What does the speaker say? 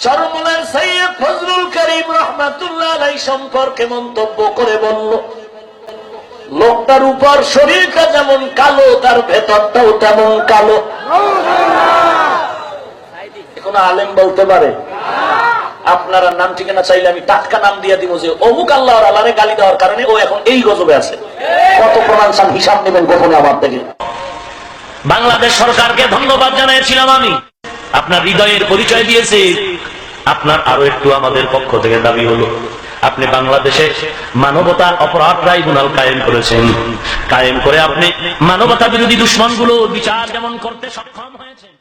চরমনার সৈয়দ ফজলুল করিম রাহমাতুল্লাহ আলাইহি সম্পর্কে মন্তব্য করে বলল, লোকটার উপর শরীরটা যেমন কালো তার ভেতরটাও তেমন কালো। কোন আলেম বলতে পারে? আপনারা নাম ঠিকানা চাইলে আমি টাটকা নাম দিয়ে দিব যে অমুক আল্লাহর আল্লাহরে গালি দেওয়ার কারণে ও এখন এই গজবে আছে। কত প্রমাণ চান হিসাব নেবেন গোপনে আমার থেকে। বাংলাদেশ সরকারকে ধন্যবাদ জানিয়েছিলাম আমি, আপনার হৃদয়ের পরিচয় দিয়েছে। আপনার আরো একটু আমাদের পক্ষ থেকে দাবি হলো, আপনি বাংলাদেশে মানবতা অপরাধ ট্রাইব্যুনাল কায়েম করেছেন। কায়েম করে আপনি মানবতা বিরোধী দুশ্মনগুলো বিচার যেমন করতে সক্ষম হয়েছেন।